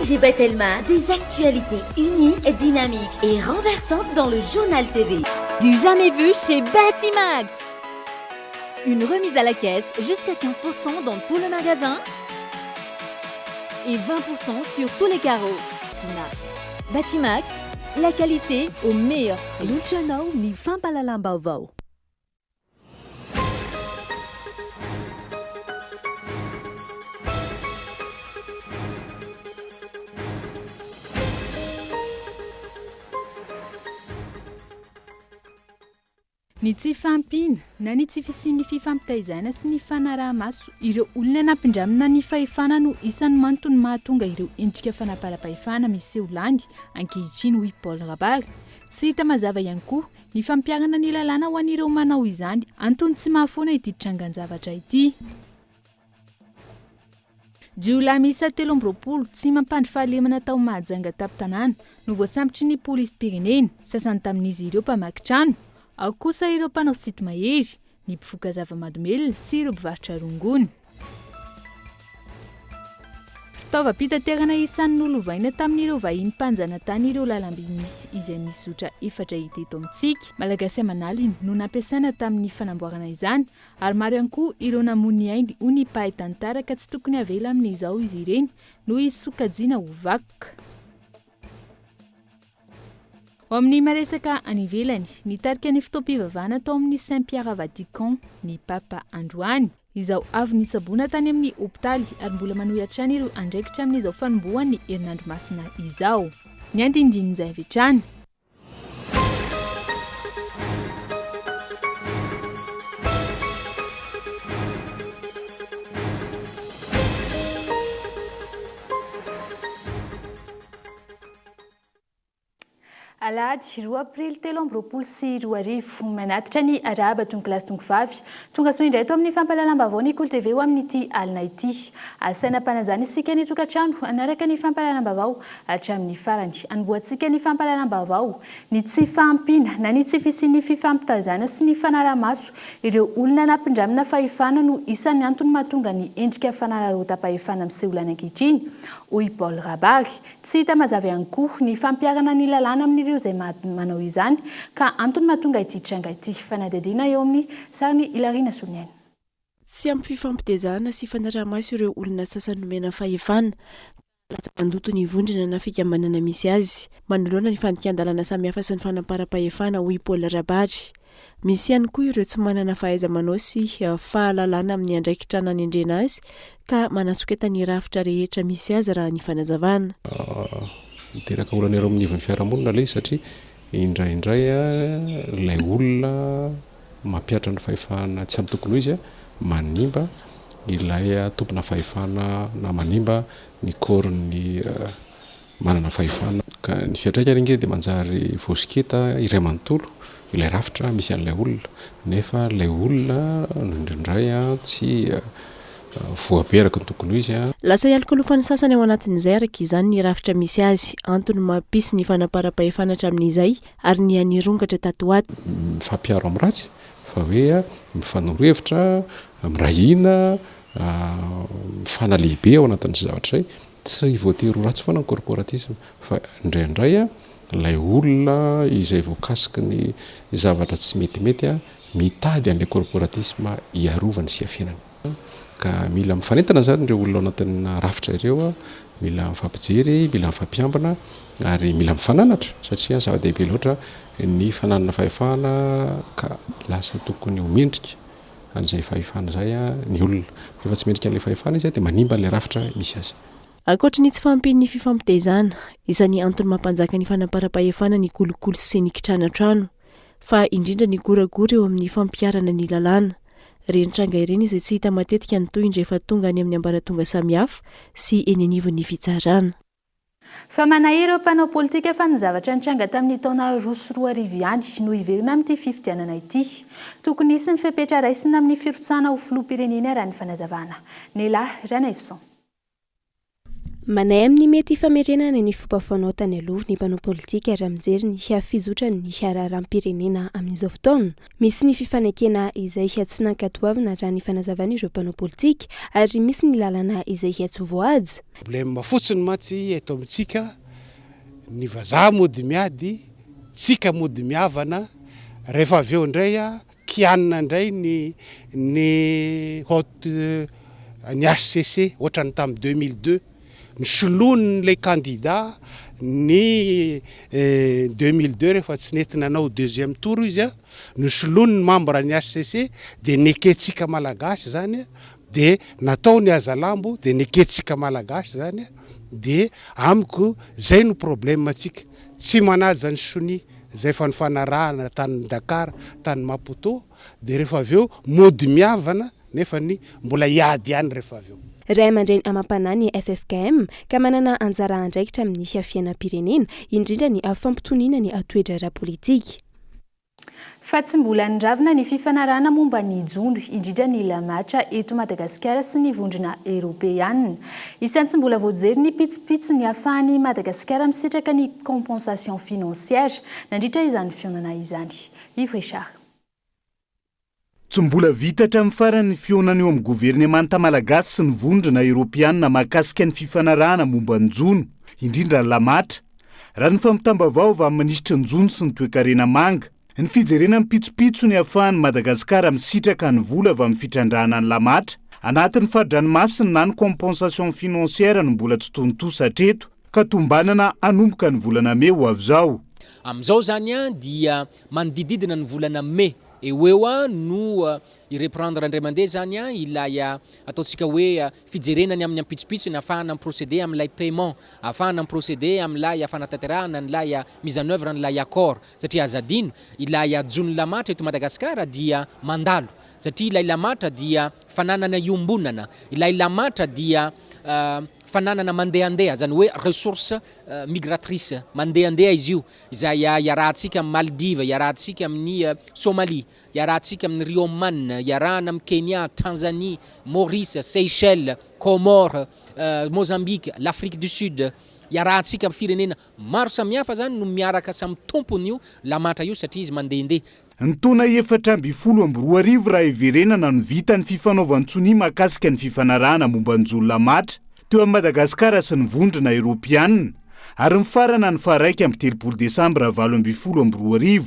Angie Bettelma, des actualités uniques, dynamiques et renversantes dans le journal TV. Du jamais vu chez Batimax. Une remise à la caisse jusqu'à 15% dans tout le magasin et 20% sur tous les carreaux. Batimax, la qualité au meilleur prix. Luciano ni fampalalam-baovao. Ny tsy fampina na ny tsy fisian'ny fifampitaizana sy ny fanaraha-maso ireo olona nampindramina ny fahefana no isan'ny mantony mahatonga ireo endrika fanaparam-pahefana miseho landy ankehitriny hoy Paul Rabary. Tsy hita mazava ihany koa ny fampiarana ny lalàna ho an'ireo manao izany antony tsy mahafoana ity trangan-javatra ity. Jiolahy miisa 13 tsy mampandry fahalemana tao Mahajanga tapo-tanàna no voasambitry ny polisy-pirenena, sasany tamin'izy ireo mpamaky-trano, ao kosa ireo mpanao sity mahery, ny mpivoaka zava-mahadomelina sy ireo mpivarotra rongony. Fitaovam-pitaterana isan'ny nolovaina tamin'ireo vahiny mpanjana tany ireo lalamby misy izay misy zotra efatra hita eto amintsika. Malagasy aman'alina no nampiasaina tamin'ny fanamboarana izany, ary maro ihany koa ireo namono ainy ho ny mpahay tantara ka tsy tokony avela amin'izao izy ireny noho izy sokajiana ho vakoka. Ao amin'ny maresaka any ivelany, nitarika ny fitaom-pivavahana tao amin'ny Saint-Pierre Vatican ny Papa androany, izao avy nisaboana tany amin'ny hopitaly ary mbola manohy hatrany ireo andraikitra amin'izao fanombohan'ny herinandro masina izao. Ny andinindin'izay avy hatrany. Alahady 2 aprily 2024 sy 2025 manatitra ny araba tonga kilasy tonga vavy tonga soa indray to amin'ny fampahalalam-baovao ny Kolo TV ho amin'ity alina ity. Asaina mpanajana isika ny tokantrano anaraka ny fampahalalam-baovao hatramin'ny farany. Anboatsika ny fampahalalam-baovao ny tsy fahampiana na ny tsy fisian'ny fifampitazana sy ny fanaraha-maso ireo olona nampindramina fahefana no isan'ny antony mahatonga ny endrika fanarahota-pahefana miseho lany ankehitriny. Hoy Paul Rabary, tsy hita mazava ihany koa ny fampiarana ny lalàna amin'ireo izay manao izany ka antony mahatonga ity tranga ity. Fanadadiana eo amin'ny sariny Ilarina Soniaina. Tsy ampy fifampitezana sy fanaraha-maso ireo olona sasany nomena fahefana lasa mandoto ny vondrona na fikambanana misy azy. Manoloana ny fandikan-dalàna samihafa sy ny fanamparam-pahefana hoy Paul Rabary. Misy ihany koa ireo tsy manana fahaiza-manao sy fahalalàna amin'ny andraikitra nanendrena azy ka manasoketa ny rafitra rehetra misy azy raha ny fanazavana. Miteraka olana ero amin'ny ivon'ny fiarahamonina ilay satria indraindray ilay olona mampiatra ny fahefana tsy ampy tokony izy manimba ilay tompona fahefana na manimba ny korony manana fahefana. Ka ny fiatraikany inge dia manjary voasiketa iray manontolo ilay rafitra misy an'ilay olona nefa ilay olona indraindray tsy voaberaka ny tokony izy. Lasa ialokolofan'ny sasany ao anatin'izay araka izany ny rafitra misy azy antony mampisy ny fanaparam-pahefana hatramin'izay ary ny anirongatra tatoato. Mifampiaro amin'ny ratsy fa hoe mifanorohevitra, mirahina, mifanalehibe ao anatin'izay zavatra izay. Tsy voatery ho ratsy foana ny corporatisme fa indraindray ilay olona izay voakasiky ny zavatra tsy metimety mitady an'ilay corporatisme hiarovany sy hafienany. Ka mila mifanentana zany ireo olona ao anatin'ny rafitra ireo, mila mifampijery, mila mifampiambina ary mila mifananatra satria zava-dehibe loatra ny fananana fahefana ka lasa tokony ho mendrika an'izay fahefana izay ny olona. Rehefa tsy mendrika an'ilay fahefana izy dia manimba an'ilay rafitra misy azy. Ankoatra ny tsy fahampian'ny fifampitezana, isan'ny antony mampanjaka ny fanaparam-pahefana ny kolokolo sy ny kitrana trano, fa indrindra ny goragora eo amin'ny fampiarana ny lalàna. Reny tranga ireny izay tsy hita matetika ny toy rehefa tonga any amin'ny ambaratonga samihafa sy eny anivon'ny fitsarana. Fa manahiry ireo mpanao politika fa ny zavatra nitranga tamin'ny taona 2024 no iverina amin'ity fifidianana ity. Tokony hisy ny fepetra raisina amin'ny firotsana ho filoham-pirenena raha ny fanazavana. Nela Rana Evson. Manay amin'ny mety famerenana ny fomba fanaotany aloha ny mpanao politika ary mijery ny hiafizotrany ny hiaraharam-pirenena amin'izao fotoana. Misy ny fifanekena izay hiatsinakatoavina raha ny fanazavana ireo mpanao politika ary misy ny lalana izay hiatsovoazy. Problème fotsiny mantsy eto amintsika ny vazaha mody miady, tsika mody miavana, rehefa avy eo indray kianina indray ny HCC ohatrany tamin'ny 2002 ny solony les candidats ny 2002 rehefa tsy nety nanao deuxième tour izy ny solony ny membre ny HCC de neketsika malagasy zany de natao ny azalambo de neketsika malagasy zany de amiko zay no problème atsika tsy manaja ny soni zay fanarahana tany Dakar tany Maputo de rehefa avy eo mody miavana nefa ny mbola iady ihany rehefa avy eo. Ray aman-dreny amam-panahy ny FFKM ka manana anjara andraikitra amin'ny fiafianam-pirenena indrindra ny fampitoniana ny atoedrara ara-politika. Fa tsy mbola niravina ny fifanarahana momba ny jondro indrindra ny lamatra eto Madagasikara sy ny vondrona Europeanina. Isan'ny tsy mbola voajery ny pitsopitso ny ahafahan'ny Madagasikara misitraka ny compensation financière nandritra izany fionana izany. Yves Richard. Tsy mbola vita hatramin'ny faran'ny fionana eo amin'ny governemanta malagasy sy ny vondrona Europeanina mahakasika ny fifanarahana momba ny jono indrindra ny lamatra. Raha ny fampitambavaova amin'ny minisitra ny jono sy ny toe-karena manga. Ny fijerena ny pitsopitso ny ahafahan'ny Madagasikara misitraka ny vola avy amin'ny fitrandrahana ny lamatra anatin'ny fahadranomasina na ny compensation financière no mbola tsy tontosa hatreto ka tombanana hanomboka ny volana May ho avy zao. Amin'izao zany dia manodididina ny volana May eo no ireprendre andray mandeha zany ilay ataontsika hoe fijerenany amin'ny ampitsopitso ny afahana procéder amin'ilay paiement, afahana procéder amin'ilay afanatanterahana n'ilay mise en œuvre n'ilay accord satria azadino ilay jony lamatra eto Madagasikara dia mandalo satria ilay lamatra dia fananana iombonana, ilay lamatra dia fananana mandehandeha zany hoe ressource migratrice mandehandeha izy io izay iarahantsika amin'ny Maldives, iarahantsika amin'ny Somalie, iarahantsika amin'ny Rio Man, iarahana amin'ny Kenya, Tanzanie, Maurice, Seychelles, Comores, Mozambique, l'Afrique du Sud, iarahantsika amin'ny firenena maro samihafa zany no miaraka samy tompony io lamatra io satria izy mandehandeha. Ny taona 2024 raha iverenana no vita ny fifanaovan-tsony mahakasika ny fifanarahana momba ny jono lamatra teo amin'ny Madagasikara sy ny vondrona Europeanina ary mifarana ny faharaiky amin'ny 3 Desambra 2024.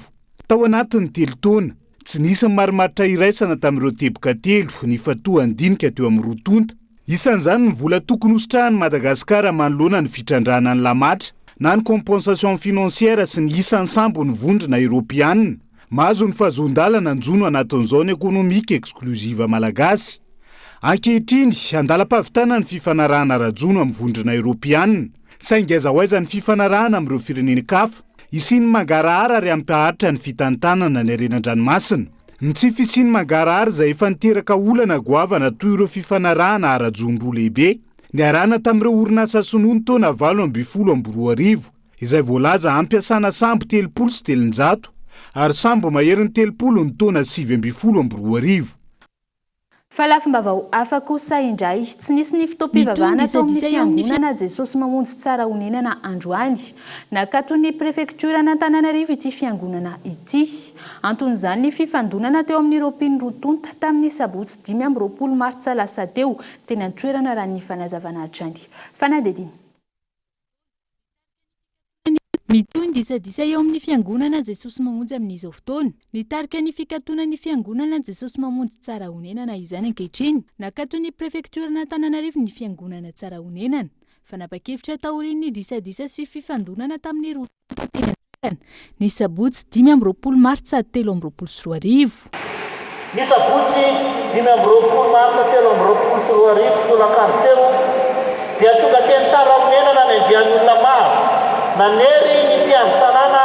Tao anatin'ny 3 taona tsy nisy marimaritra iraisana tamin'ireo teboka telo ny fatohan-dinika teo amin'ny rotonta. Isan'izany ny vola tokony hositrahan'ny Madagasikara manoloana ny fitrandrahana ny lamatra na ny compensation financière sy ny isan'ny sambo ny vondrona Europeanina. Mahazo ny fahazondalana ny jono anatin'ny zone économique exclusive malagasy. Ankehitriny andalam-pahavitana ny fifanarahana ara-jono amin'ny vondrona Europeanina. Saingy aiza-ho aiza ny fifanarahana amin'ireo firenenekafa isiny mangarahara ary ampaharitra ny fitantanana ny arenan-dranomasina. Ny tsy fitsiny mangarahara izay efa niteraka olana goavana toy ireo fifanarahana ara-jono roa lehibe niarahana tamin'ireo orinasa sonoa ny taona 2022 izay voalaza ampiasana sambo 300 sy 300 ary sambo maherin'ny 300 ny taona 2022. Fa lafim-bavao hafa kosa indray tsy nisy ny fitoam-pivavahana tao amin'ny fiangonana Jesosy mamonjy tsara honenana androany nakato ny prefektura n'Antananarivo ity fiangonana ity. Anton'izany ny fifandonana teo amin'ny roapiny rotonta tamin'ny sabotsy 20 Martsa lasa teo teny an-toerana raha ny fanazavana hatrany. Fanadediny. Mitony disadisa eo amin'ny fiangonana Jesosy mamonjy amin'izao fotoana. Nitarika ny fikatona ny fiangonana Jesosy mamonjy tsara honenana izany ankehitriny. Nakato ny prefektura n'Antananarivo ny fiangonana tsara honenana. Fanapa-kevitra taorian'ny disadisa sy fifandonana tamin'ny rotonta ny sabotsy 20 Martsa 2024. Ny sabotsy 20 Martsa 2024 tolakandro teo dia tonga teny tsara honenana ny andian'ny olona maro. Nanery ny mpiandro tanàna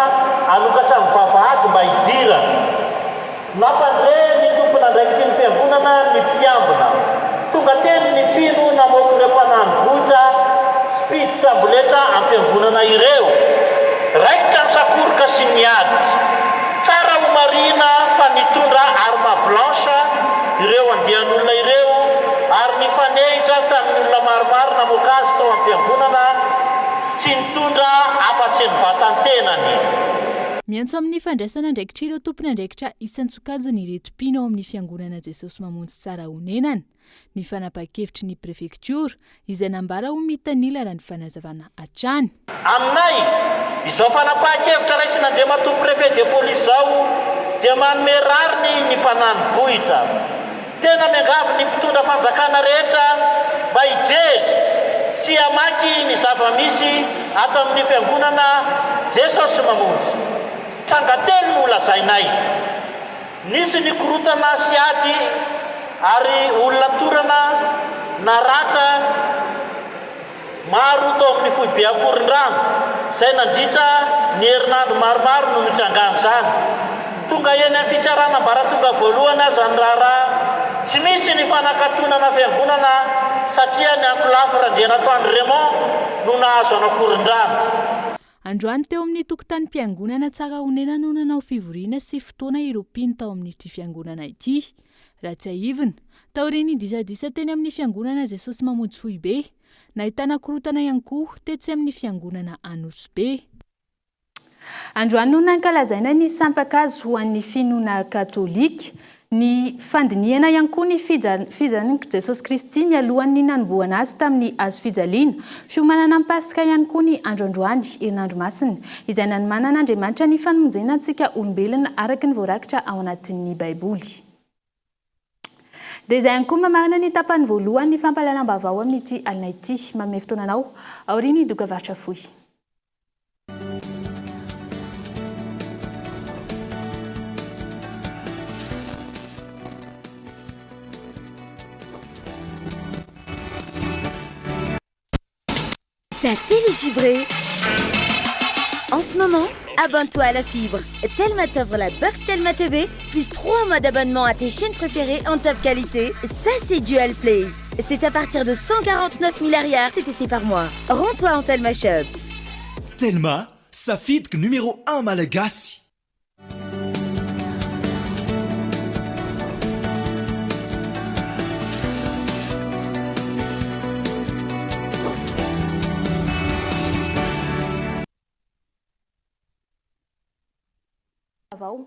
anokatra amin'ny vavahady mba hidira. Nampandre ny tompona andraikity ny fiangonana ny mpiambina. Tonga teny ny mpino namoaka ireo mpanambotra spity tamboletra am-piangonana ireo. Raikitra ny sakoroka sy miady. Tsara ho marina fa nitondra arme blanche ireo andian'olona ireo ary nifanehitra tamin'ny olona maromaro namoaka azy tao am-piangonana mitondra afa-tsy ny vatantenany. Miantso amin'ny fandraisana andraikitra ireo tompony andraikitra isan-tsokajiny ireto-pino ao amin'ny fiangonana Jesosy mamonjy tsara honenana. Ny fanapa-kevitry ny prefektiora izay nambara ho mitanila raha ny fanazavana hatrany. Aminay, izao fanapa-kevitra raisin'Andriamatoa prefet de police zao dia manome rariny ny mpanano bohitra. Tena miangavy ny mpitondra fanjakana rehetra mba hijery sy hamaky ny zava-misy ato amin'ny fiangonana Jesosy mamonjy. Trangatelo no lazainay. Nisy ny korotana sy ady ary olona torana naratra maro tao amin'ny foibe akorin-drano izay nandritra ny herinandro maromaro no mitrangany zany. Tonga eny amin'ny fitsarana ambaratonga voalohany aza ny raharaha tsy misy ny fanakatonana fiangonana satria ny ankolafy Randrianatoandro Raymond no nahazo anakorin-drano. Androany teo amin'ny tokotany-piangonana tsara honena no nanao fivoriana sy fotoana ireo mpino tao amin'ity fiangonana ity. Raha tsy ahivina, taoriany disadisa teny amin'ny fiangonana Jesosy mamonjy Foibe, nahitana korotana ihany koa tetsy amin'ny fiangonana Anosy-be. Androany no nankalazaina ny sampakazo ho an'ny finoana katolika. Ny fandiniana ihany koa ny fijanon'I Jesosy Kristy mialohan'ny nanomboana azy tamin'ny hazo fijaliana. Fiomanana amin'ny Pasika ihany koa ny androandroany herinandro masina izay nanomanan'Andriamanitra ny fanomonjena antsika olombelona araka ny voarakitra ao anatin'ny Baiboly. Dia izay ihany koa mamarina ny tapany voalohany ny fampahalalam-baovao amin'ity alina ity. Manome fotoananao aoriany doka varitra fohy. Ta télé fibrée. En ce moment, abonne-toi à la fibre. Telma t'offre la box Telma TV, plus 3 mois d'abonnement à tes chaînes préférées en top qualité. Ça, c'est Dual Play. C'est à partir de 149 milliards TTC par mois. Rends-toi en Telma Shop. Telma, sa fibre numéro 1 malagasy.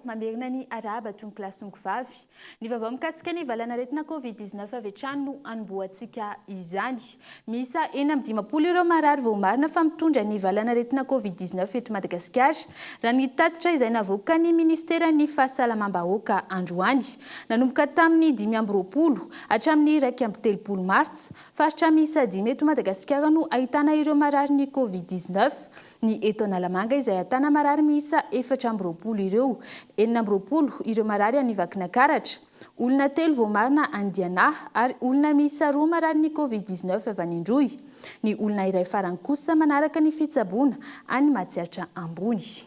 Mamerina ny araba tony kilasy tongo vavy. Ny vaovao mikasika ny valanaretina Covid-19 avy hatrany no anomboantsika izany. Misa 950 ireo marary vao marina fa mitondra ny valanaretina Covid-19 eto Madagasikara. Raha ny tatitra izay navoaka ny ministera ny fahasalamam-bahoaka androany. Nanomboka tamin'ny 5 hatramin'ny 1 Martsa. Faritra misa 5 eto Madagasikara no ahitana ireo marary ny Covid-19. Ny eto Analamanga izay ahitana marary miisa 4 ireo. 9 ireo marary anivakina karatra. Olona 3 vao marina Andiana ary olona miisa 2 marary ny Covid-19 avy any Indroy. Ny olona iray farany kosa manaraka ny fitsaboana any Matsiatra ambony.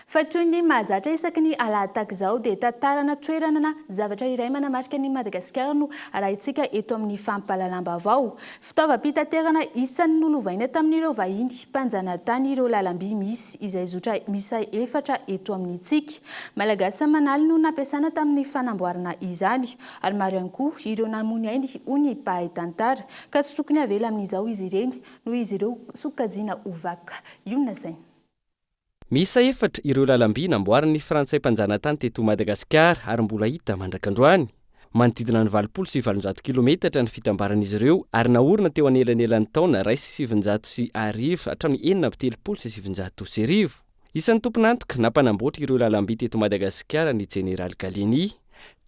Fa toy ny mahazatra isaky ny alahataky izao dia tantarana toerana na zavatra iray manamarika ny Madagasikara no arahintsika eto amin'ny fampahalalam-baovao. Fitaovam-pitaterana isan'ny nolovaina tamin'ireo vahiny mpanjana tany ireo lalam-by misy izay zotra misa 4 eto amin'ny tsika. Malagasy manaly no nampiasana tamin'ny fanamboarana izany ary maro ihany koa ireo namony ainy ony mpahay tantara ka tsy tokony avela amin'izao izy ireny noho izy ireo sokajiana ovaka. Iona sainy. Misa 4 ireo lalam-by namboarin'ny Frantsay mpanjana tany teto Madagasikara ary mbola hita mandrakandroany. Manodidina ny 700 kilometatra ny fitambaran'izy ireo ary naorina teo anelanelan'ny taona 700 hatramin'ny 700. Isan'ny tompon'antoka nampanamboatra ireo lalam-by teto Madagasikara ny Général Galeny.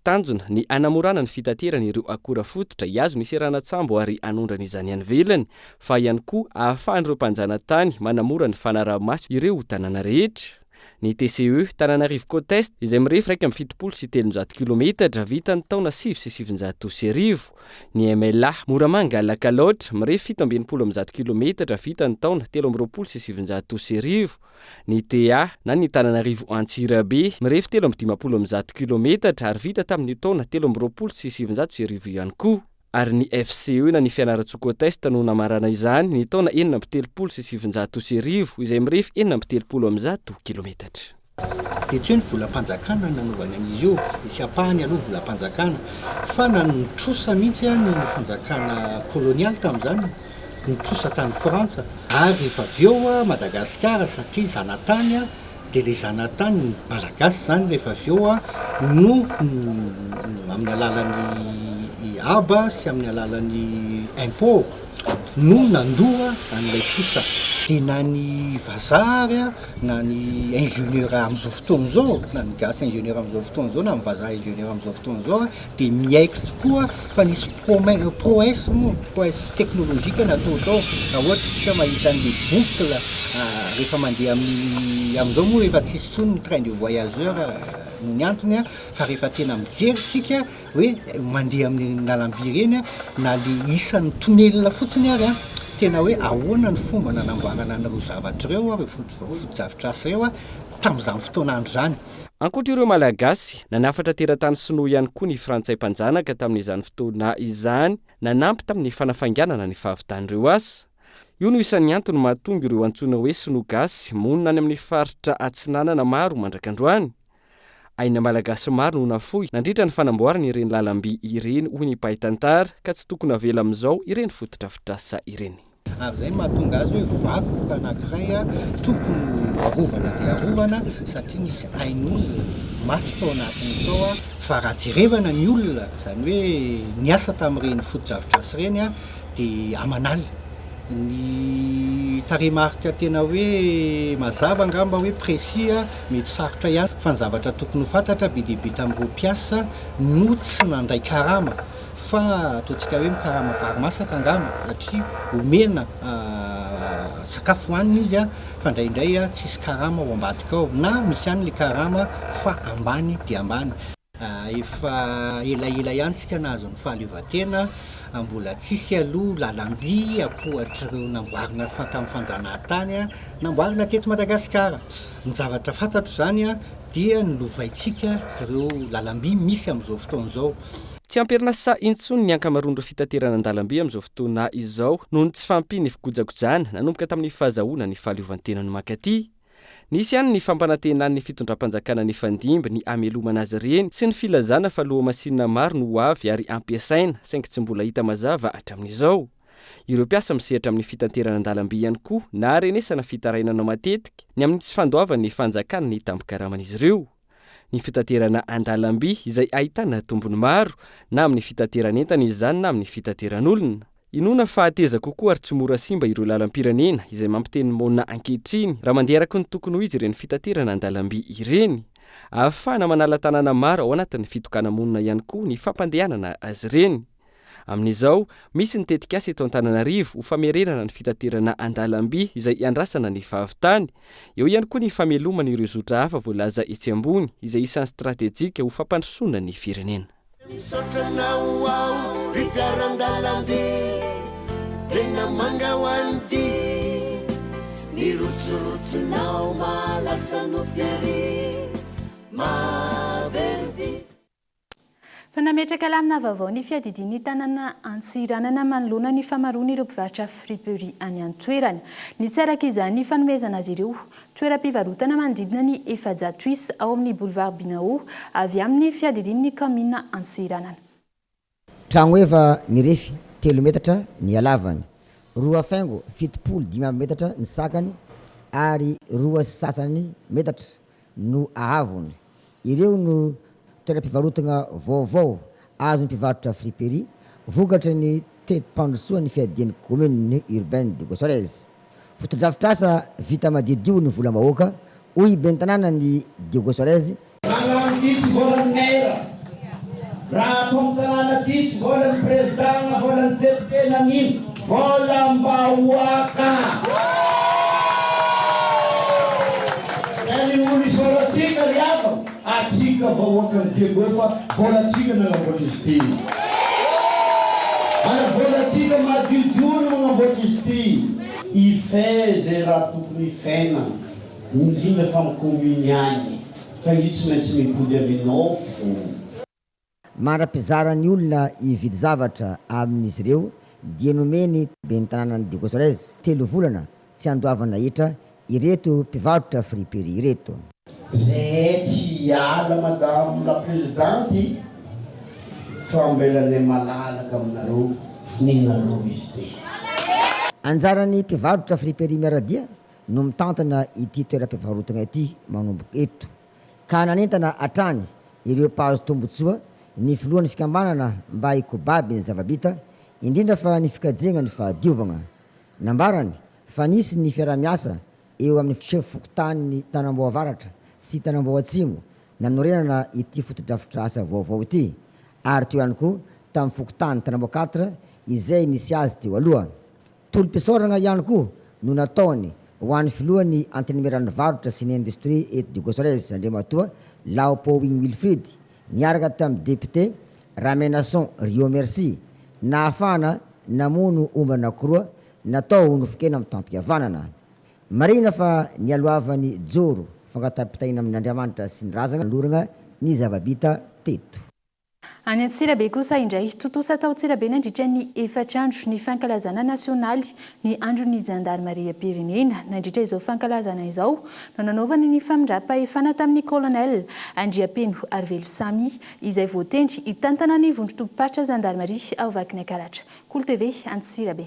Tanjona ny anamorana ny fitaterana ireo akora fototra hiazo ny seranatsambo ary anondrana izany any velany fa ihany koa ahafahan'ireo mpanjana tany manamora ny fanaraha-maso ireo tanàna rehetra. Ny TCE Tananarivo Côte Est izay mirefy 170 kilometatra vita ny taona 700. Ny MLA Moramanga Lakalotra mirefy 170 kilometatra vita ny taona 700. Ny TA na ny Tananarivo Antsirabe mirefy 750 kilometatra ary vita tamin'ny taona 700 ihany koa. Ary ny FCE na ny Fianarantsoa Est no namarana izany ny taona 700 izay mirefy 770 kilometatra. Dia tsy hoe ny volam-panjakana nanovana an'izy io, isy apahany aloha volam-panjakana, fa nanotrosa mihitsy ny fanjakana kolonialy tamin'izany. nitrosa tany frantsa ary rehefa avy eo a Madagasikara satria zanatany a dia le zanatany malagasy zany rehefa avy eo a no amin'ny alalan'ny aba sy amin'ny alalan'ny impôt no nandoa an'ilay trosa dia na ny vazary a na ny ingénieur amin'izao fotoana zao na ny gasy ingénieur amin'izao fotoana zao na ny vazaha ingénieur amin'izao fotoana zao a dia miaiko tokoa fa nisy prouesse teknolojika natao tao na ohatra tsika mahita an'le boucle rehefa mandeha amin'izao moa efa tsisy tsony ny train de voyageur ny antony a fa rehefa tena mijeritsika hoe mandeha amin'ny lalam-by reny a na le isan'ny tonelina fotsiny ary a tena hoe ahoana ny fomba nanamboarana an'ireo zavatra ireo a foto-javatra ireo a tamin'izany fotoana andro zany. Ankoatra ireo malagasy nanafatra teratany sinoa ihany koa ny frantsay mpanjanaka tamin'izany fotoana izany nanampy tamin'ny fanafanganana ny fahavitan'ireo asa. Io no isan'ny antony mahatonga ireo antsoina hoe sinoa gasy monina any amin'ny faritra atsinanana maro mandrakandroany. Aina malagasy maro no nafoy nandritra ny fanamboarana ireny lalam-by ireny hoy ny mpaitantara ka tsy tokony avela amin'izao ireny fotodrafitrasa ireny. Ary zay mahatonga azy hoe vakoka anankiray a tokony arovana dia arovana satria nisy ain'olona maty tao anatiny tao a fa raha jerevana ny olona zany hoe niasa tamin'ireny foto-drafitrasa ireny a dia amanaly ny taremarika tena hoe mazava angamba hoe précis a mety sarotra ihany fa ny zavatra tokony ho fantatra be dia be tamin'ireo mpiasa no tsy nandray karama fa ataontsika hoe mikarama vary masaka angamba satria omena sakafo hohanina izy a fa indraindray a tsisy karama ao ambadika ao na misy ihany le karama fa ambany dia ambany. Efa elaela ihany tsika nahazo ny fahaleovantena mbola tsisy aloha lalam-by akohatr'ireo namboarina tamin'ny fanjanahantany a namboarina teto Madagasikara. Ny zavatra fantatro zany a dia ny lovaintsika ireo lalam-by misy amin'izao fotoana izao. Tsy ampirinasa intsony ny ankamaroan'ireo fitaterana an-dalam-by amin'izao fotoana izao noho ny tsy fampiny fikojakojana nanomboka tamin'ny fahazahoana ny fahaleovantenany mankaty. Nisy ihany ny fampanantenany ny fitondram-panjakana ny fandimby ny amelomana azy ireny sy ny filazana fa loha-masinina maro no avy ary ampiasaina saingy tsy mbola hita mazava hatramin'izao. Ireo mpiasa misehatra amin'ny fitanterana an-dalam-by ihany koa na renesana fitarainana matetika ny amin'ny tsy fandoavany fanjakana ny tambokaraman'izy ireo. Ny fitaterana an-dalam-by izay ahitana tombony maro na amin'ny fitateran'entana izany na amin'ny fitateran'olona. Inona fa ateza kokoa ary tsy mora simba ireo lalam-pirenena izay mampiteny monina ankehitriny raha mandeha araka ny tokony ho izy ireny fitaterana an-dalam-by ireny. Ahafahana manala tanàna maro ao anatin'ny fitokana monina ihany koa ny fampandehanana azy ireny. Amin'izao misy ny tetika asa eto Antananarivo ho famerenana ny fitaterana an-dalam-by izay iandrasana ny fahavitany. Eo ihany koa ny famelomana ireo zotra hafa voalaza etsy ambony izay isan'ny stratejika ho fampandrosoana ny firenena. Tena manga hoan'ity ny rotsirotsinao malasa no fiary maverity. Fa nametraka lamina vaovao ny fiadidiany tanàna Antsiranana manoloana ny famaroana ireo mpivarotra friperie any an-toerana. Nisy araka izany fanomezana azy ireo toeram-pivarotana manodidina ny 400 isa ao amin'ny boulevard Binao avy amin'ny fiadidiany commune Antsiranana. Tragno efa mirefy 3 metatra ny halavany, 2 faingo 7.5 metatra ny sakany ary 2 sasany metatra no ahavony. Ireo no toeram-pivarotana vaovao azon'ny mpivarotra friperie vokatra ny tetim-pandrosoa ny fiadian'ny commune urbaine de Gosorez. Foto-drafitrasa vita madidio ny vola mahoaka hoy ben'ny tanàna ny de Gosorez. Raha atao tanàna ty tsy volan'ny président volan'ny député nanino volam-bahoaka. Any olo isoratsika riava atsika vahoaka ny diego fa volatsika nanamboatra izy ty. Ary volatsika madiodio no manamboatra izy ty. Ife zay raha tokony ifena indrindra fa mikominy any fa io tsy maintsy mipody aminao fo. Mara-pizarany olona ividy zavatra amin'izy ireo dia nomeny ben'ny tanàna de Gosorez 3 volana tsy andoavana hitra ireto mpivarotra friperie ireto. Zay tsy ala madame la présidente fa ambelane malalaka aminareo ninareo izy ty. anjarany mpivarotra friperimeradia no mitantana ity toeram-pivarotana ity manomboka eto ka nanentana atrany ireo mpahazo tombotsoa ny filohan'ny fikambanana mba hikobaby ny zavabita indrindra fa ny fikajegna ny fahadiovana nambarany fa nisy ny fiaramiasa eo amin'ny fokotany tanamboavaratra sy tanamboa atsimo nanorenana ity fotodrafitra asa vaovao ity ary teo ihany koa tamin'ny fokotany tanamboa 4 izay nisy azy teo aloha tolo-pisaorana ihany koa no nataony ho an'ny filohan'ny antenimeran'ny varotra sy ny industrie eto de Gosores Andriamatoa Laopowing Wilfrid niaraka tamin'ny député Ramenasson Rio Merci nahafahana namono omba anankiroa natao nofikena amin'ny tampihavanana marina fa nialoavan'ny joro fangatapitaina amin'ny Andriamanitra sy ny razana lorana ny zavabita teto. Any Antsirabe kosa indray totosa tao Antsirabe nandritra ny efatrandro ny fankalazana nasionaly ny andron'ny jandarmaria pirenena nandritra izao fankalazana izao no nanaovany ny famindrapa-efana tamin'ny colonel Andriapeno Arvelo Samy izay voatendry hitantana ny vondrotom-paritra jandarmaria ao vakiny Akaratra. Kolo TV Antsirabe.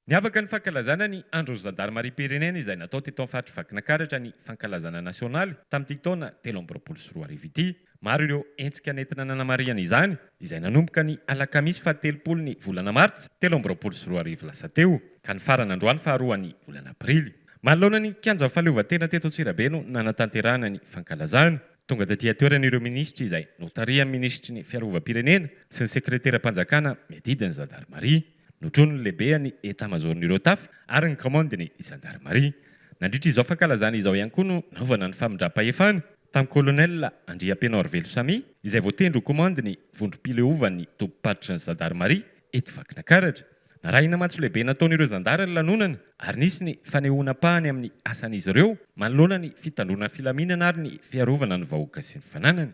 Niavaka ny fankalazana ny andro jandarmaria pirenena izay natao teto amin'ny faritra Vakinakaratra ny fankalazana nasionaly tamin'ity taona 2024 ity. Maro ireo entsika nentina nanamariana izany izay nanomboka ny alakamisy faha-telopolo ny volana martsa 2024 lasa teo ka ny farany androany faharoa ny volana aprily. Manoloana ny kianja fahaleovantena teto Antsirabe no nanatanterahana ny fankalazana. Tonga taty atoerana ireo minisitra izay notaria ministry ny fiarovam-pirenena sy ny sekretera-panjakana miadidiny jandarmaria. Notrono ny lehibe ny etat-majorn'ireo taf ary ny commandeny jandarmaria. Nandritra izao fankalazana izao ihany koa no naovana ny famindrapa-efana tamin'ny colonel Andriapeno Arvelo Samy izay voatendry ho commandeny vondrom-pileovan'ny tompo-paritra ny jandarmaria eto Vakinakaratra. Narahina matso lehibe nataon'ireo zandara ny lanonana ary nisy ny fanehoana-pahany amin'ny asan'izy ireo manoloana ny fitandrona filaminana ary ny fiarovana ny vahoaka sy ny fananana.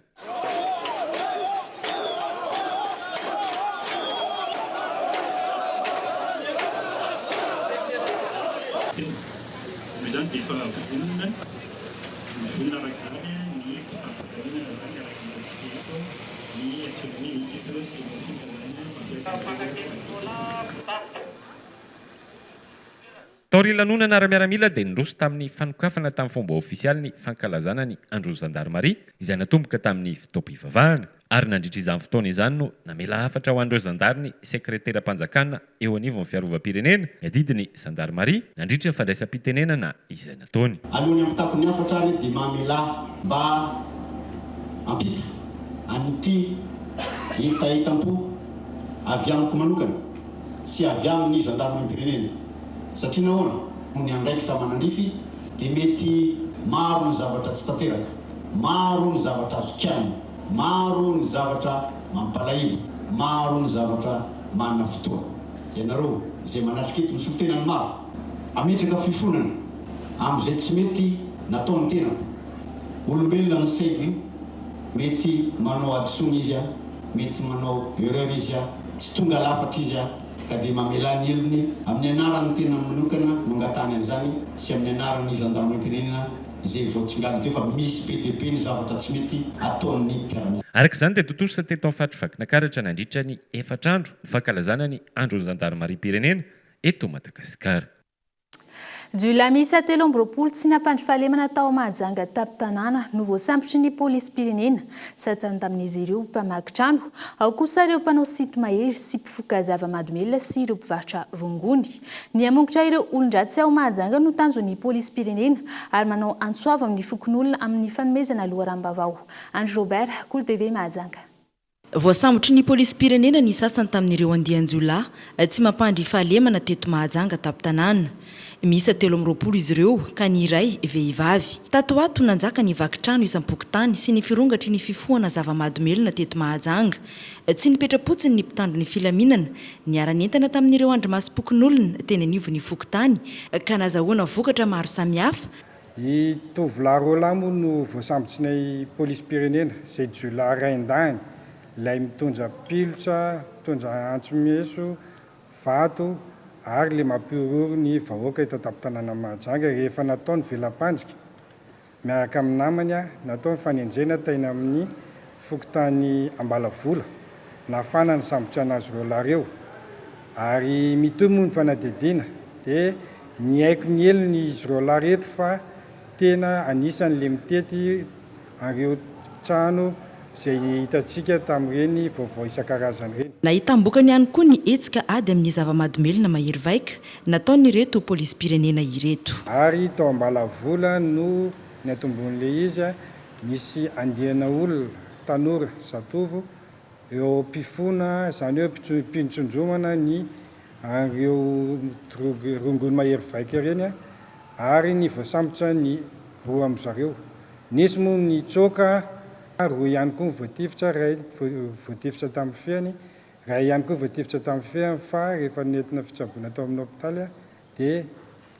Taori lanonana ara-miaramila dia nirosy tamin'ny fanokafana tamin'ny fomba ofisialy ny fankalazana ny andro jandarmaria izay natomboka tamin'ny fotoam-pivavahana ary nandritra izany fotoana izany no namela hafatra ho andreo zandary ny sekretera-panjakana eo anivon'ny fiarovam-pirenena miadidiny jandarmaria nandritra fandraisam-pitenenana izay nataony. Alohany ampitako ny hafatra ary dia mamela mba ampita an'ity hitahitam-po avy amiko manokana sy avy amin'ny jandarmaria-pirenena. Satria nahoana ny andraikitra manandrify dia mety maro ny zavatra tsy tanteraka, maro ny zavatra azo kiana, maro ny zavatra mampalahelo, maro ny zavatra manana fotoana. Ianareo izay manatrika eto misolo tenany maro ametraka fifonana amin'izay tsy mety nataony tenako. Olombelona ny sainy mety manao adisony izy a, mety manao erreur izy a, tsy tonga lafatra izy a, ka dia mamela ny elony amin'ny anaran'ny tena manokana mangatany an'izany sy amin'ny anaran'ny jandarmaria-pirenena izay voatsingaly teo fa misy be dia be ny zavatra tsy mety ataon'ny mpiara-miasa. Araka izany dia totosa teto amin'ny faritra Vakinakaratra nandritra ny efatrandro ny fankalazana ny andron'ny jandarmaria-pirenena eto Madagasikara. Julamisa 13 sy nampandry fahalemana tao Mahajanga tapin-tanàna no voasambotry ny polisy pirenena satsany tamin'izy ireo mpamaky trano ao kosa ireo mpanao sity mahery sy mpifoka zava-mahadomelona sy ireo mpivarotra rongony. Ny hamongotra ireo olon-dratsy ao Mahajanga no tanjon'ny polisy pirenena ary manao antsoava amin'ny fokon'olona amin'ny fanomezana loharanom-bavao. Andry Robert, Kolo TV Mahajanga. Voasambotry ny polisy pirenena ny sasany tamin'ireo andian-jolahy tsy mampandry fahalemana teto Mahajanga tapin-tanàna. Misa 13 izy ireo ka ny iray vehivavy. Tato ato nanjaka ny vakitrano isam-pokotany sy ny firongatry ny fifohana zava-mahadomelona teto Mahajanga. Tsy nipetrapotsiny ny mpitandro ny filaminana ny ara-nentana tamin'ireo andro masom-pokon'olona teny anivo ny fokotany ka nazahoana vokatra maro samihafa. I tovolahy roa lahy moa no voasambotry ny polisy pirenena izay jolahy raindany ilay mitondra pilotra, mitondra antso-meso, vato ary le mampiororo ny vahoaka eto tapin-tanàna Mahajanga rehefa nataony velam-pandrika miaraka amin'ny namany nataony fanenjena taina amin'ny fokotany Ambalavola nafana ny sambotra anazy roa lahy ireo ary mitombo ny fanadidina dia ny haiko ny elony izy reo lareto fa tena anisan'le mitety areo trano izay hitantsika tamin'ireny vaovao isan-karazany ireny. Nahitambokany ihany koa ny hetsika ady amin'ny zava-mahadomelona mahery vaika nataon'ireto polisym-pirenena ireto. Ary tao Ambalavola no ny atombon'le izy misy andiana olona tanora zatovo eo mpifona izany hoe mpitsonjomana ny areo rongony mahery vaika ireny ary ny voasambotra ny roa amin'izareo. Nisy moa ny tsoka roa ihany koa voatifitra, ray voatifitra tamin'ny feany, ray ihany koa voatifitra tamin'ny feany fa rehefa nentina fitsaboana tao amin'ny hôpitaly dia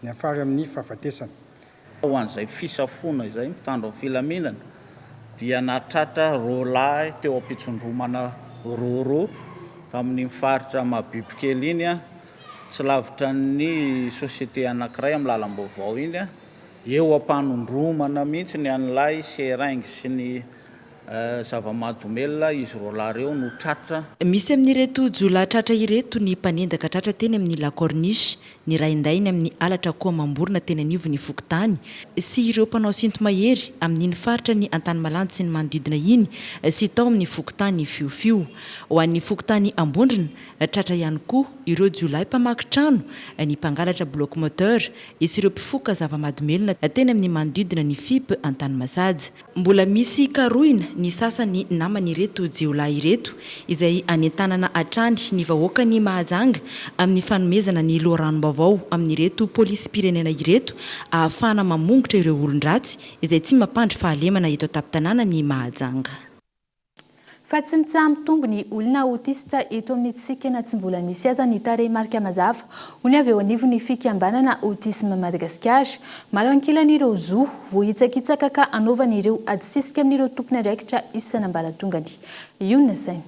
ny afary amin'ny fahafatesana. Ho an'izay fisafona izay mitandro amin'ny filaminana dia natratra roalahy teo am-pitsondromana roa tamin'ny faritra mabibikely iny tsy lavitra ny sosiete anankiray amin'ny lalam-baovao iny eo ampanondromana mihitsy ny an'ilay seraingy sy ny zava-mahadomelona izy roalahy reo no tratra. Misy amin'ireto jiolahy tratra ireto ny mpanendaka tratra teny amin'ny La Corniche, ny raindainy amin'ny alatra koa mamborona teny anivony fokotany sy ireo mpanao sinto mahery amin'iny faritra ny Antany Malandy sy ny manodidina iny sy tao amin'ny fokotany fiofio. Ho an'ny fokotany Ambondrina tratra ihany koa ireo jiolahy mpamaky trano, ny mpangalatra bloc moteur sy ireo mpifoka zava-mahadomelona teny amin'ny manodidina ny FIP Antany Masaja. Mbola misy karoina ny sasany naman'ireto jiolahy ireto izay anentanana atrany ny vahoaka ny Mahajanga amin'ny fanomezana ny loharanom-baovao amin'ireto polisym-pirenena ireto ahafahana mamongotra ireo olon-dratsy izay tsy mampandry fahalemana eto an-tampon-tanàna ny Mahajanga. Fa tsy mitsambitombo ny olona autista eto amin'ny tsikana tsy mbola misy aza ny tarehimarika mazava ho ny avy eo anivon'ny fikambanana autisme Madagasikara malao ankilan'ireo zo vohitsakitsaka ka anaovan'ireo adisisika amin'ireo tompony andraikitra isanambaratongany. Io na sainy.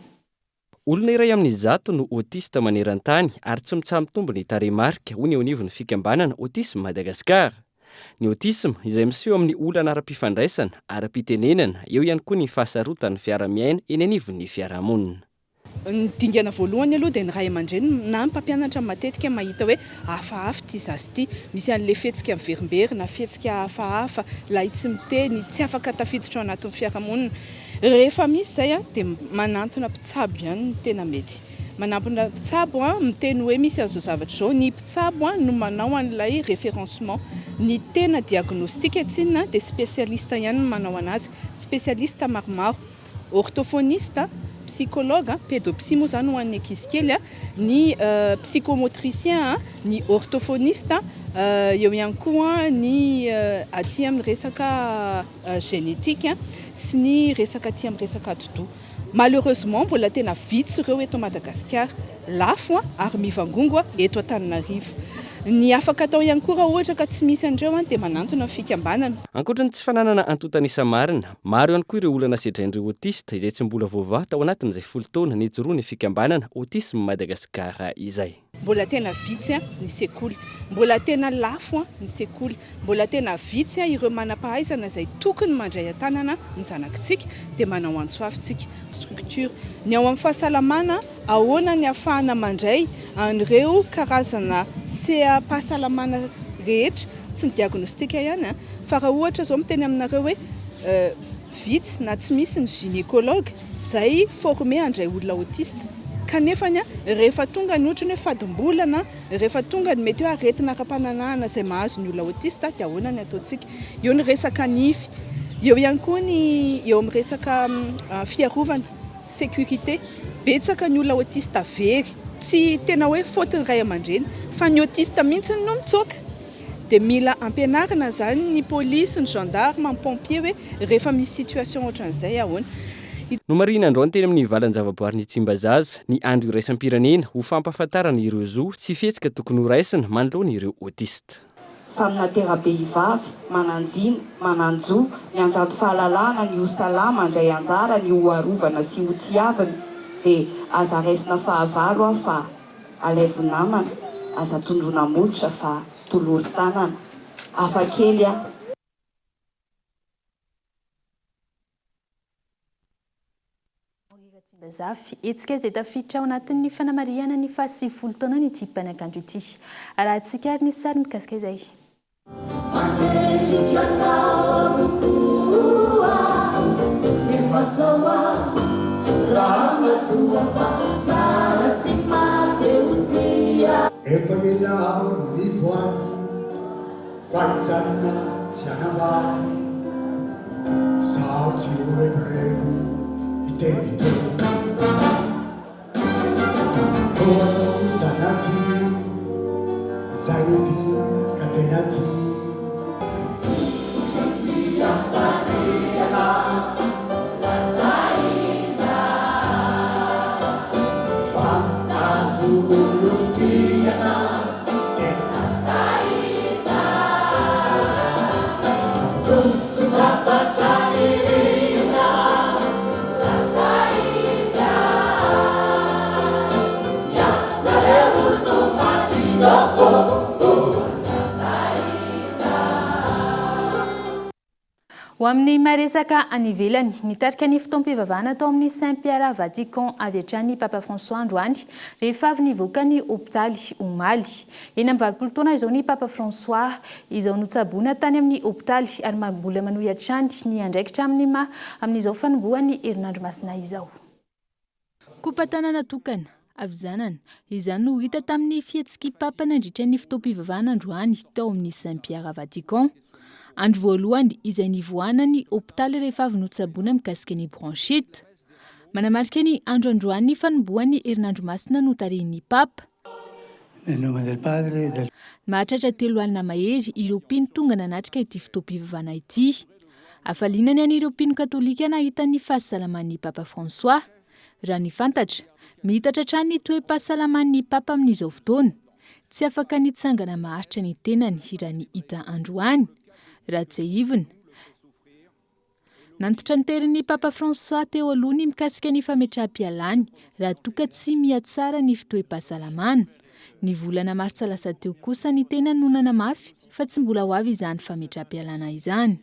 Olona iray amin'ny zato no autista maneran-tany ary tsy mitsambitombo ny tarehimarika ho ny eo anivon'ny fikambanana autisme Madagasikara. Ny autisme izay miseho amin'ny olana ara-pifandraisana, ara-pitenenana, eo ihany koa ny fahasarotan'ny fiara-miaina eny anivon'ny fiarahamonina. Ny dingana voalohany aloha dia ny ray aman-dreny na ny mpampianatra matetika mahita hoe hafahafa ty zazy ty, misy an'le fihetsika miverimberina, fihetsika hafahafa, lay tsy miteny, tsy afaka tafiditra ao anatin'ny fiarahamonina. Rehefa misy izay dia manantona mpitsabo ihany ny tena mety. Manampina mpitsabo miteny hoe misy an'izao zavatra izao, ny mpitsabo no manao an'ilay référencement. Ny tena diagnostika tsinona dia spécialiste ihany no manao anazy, spécialiste maromaro, orthophoniste, psychologue, pédopsie moa zany ho an'ny ankizy kely, ny psychomotricien, ny orthophoniste, eo ihany koa ny aty amin'ny resaka génétique sy ny resaka aty amin'ny resaka atoto. Malheureusement mbola tena vitsy ireo eto Madagasikara, lafo ary mivangongo eto Antananarivo. Ny afaka atao ihany koa raha ohatra ka tsy misy andreo dia manantona fikambanana. Ankoatrany tsy fananana antotana isa-marina, maro ihany koa ireo olana sedrain'ireo autista izay tsy mbola voavaha tao anatin'izay 10 taona nijoroany fikambanana autisme Madagasikara izay. Mbola tena vitsy ny sekoly, mbola tena lafo ny sekoly, mbola tena vitsy ireo manam-pahaizana izay tokony mandray an-tanana ny zanakitsika dia manao antsoavintsika structure. Ny ao amin'ny fahasalamana, ahoana ny ahafahana mandray an'ireo karazana pahasalamana rehetra, tsy ny diagnostika ihany fa raha ohatra izao miteny aminareo hoe vitsy na tsy misy ny gynécologue izay formé handray olona autiste. Kanefa rehefa tonga ny otrany hoe fadim-bolana, rehefa tonga ny mety hoe aretina ara-pananahana izay mahazo ny olona autiste dia ahoana ny ataontsika. Eo ny resaka nify, eo ihany koa ny eo amin'ny resaka fiarovana, sécurité. Betsaka ny olona autiste very, tsy tena hoe fautiny ray aman-dreny, fa ny autiste mihitsy no mitsoaka. Dia mila ampianarina zany ny polisy, ny gendarme, ny pompier hoe rehefa misy situation ohatran'izay ahoana. No marina androany teny amin'ny valan-javaboary ny Tsimbazaza, ny andro iraisam-pirenena ho fampahafantarana ireo zo sy fihetsika tokony ho raisina manoloana ireo autiste. Samy naterabe hivavy, mananjina, mananjo, ny andrato fahalalana, ny ho salama, andray anjara, ny ho arovana sy ho tsiavana, dia aza raisina fahavalo fa alaivo namana, aza tondrona molotra fa tolory tanana, afakely Bazafy etsika izay tafiditra ao anatin'ny fanamariana ny fahasivifolo taona ny ity mpanankanjo ity. Raha antsika ary nisy sary mikasika izay. Efa milao ny voady fahitsanina tsy anambady zaho tsy horekoreko hiteviteo toatao zanakiro zay ody ka tena ty Ho amin'ny maresaka any ivelany nitarika ny fotoam-pivavahana tao amin'ny Saint-Pierre Vatican avy hatrany Papa François androany rehefa avy nivoaka ny hôpitaly omaly. Eny amin'ny 20 taona izao ny Papa François izao notsaboina tany amin'ny hôpitaly ary mbola manohy hatrany ny andraikitra amin'izao fanombohany herinandro masina izao. Kopa-tanana tokana avy zanana izany no hita tamin'ny fihetsiky Papa nandritra ny fotoam-pivavahana androany tao amin'ny Saint-Pierre Vatican. Andro voalohany izay nivoanany hôpitaly rehefa avy notsaboina mikasika ny bronchite. Manamarika ny andro androany fanombohany herinandro masina no tarihin'ny Papa. Mahatratra 3 alina mahery ireo mpino tonga nanatrika ity fotoam-pivavahana ity. Afalinany an'ireo mpino katolika nahita ny fahasalaman'ny Papa François. Raha ny fantatra, mitatra hatrany ny toe-pahasalaman'ny Papa amin'izao fotoana. Tsy afaka nitsangana maharitra ny tenany raha ny hita androany. Raha tsy ivona. Nantitra ny terin'ny Papa François teo aloha ny mikasika ny fametraha-pialany raha toka tsy mihatsara ny fitoe-pahasalamana. Ny volana martsa lasa teo kosa ny tena nonana mafy fa tsy mbola ho avy izany fametraha-pialana izany.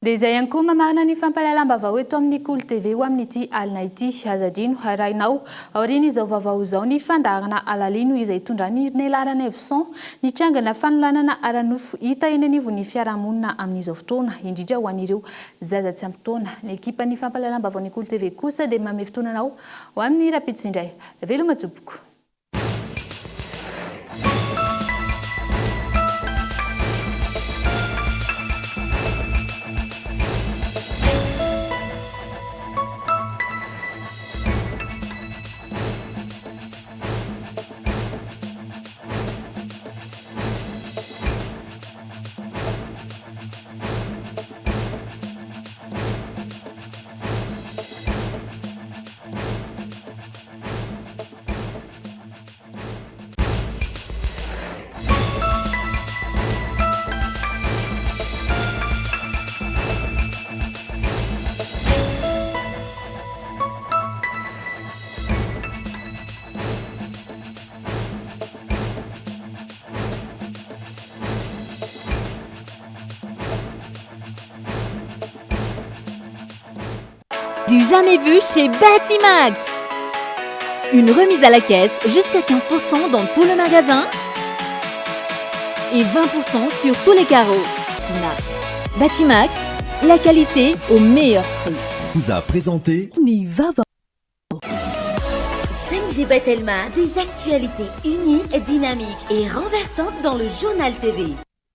Dia izay ihany koa mamarina ny fampahalalam-baovao eto amin'ny Cool TV ho amin'ity alina ity. Azadino arahinao aoriana izao vaovao izao ny fandarana alalino izay itondrany Nelarana Evson nitrangana fanolanana aranofo hita eny anivon'ny fiarahamonina amin'izao fotoana indrindra ho an'ireo zaza tsy ampy taona. Ny ekipa ny fampahalalam-baovao ny Cool TV kosa dia manome fotoananao ho amin'ny rapiditra indray. Veloma toboko. Du jamais vu chez Batimax. Une remise à la caisse jusqu'à 15% dans tout le magasin et 20% sur tous les carreaux. Batimax, la qualité au meilleur prix. Vous a présenté Nivava. 5G Batelma, des actualités uniques, dynamiques et renversantes dans le journal TV.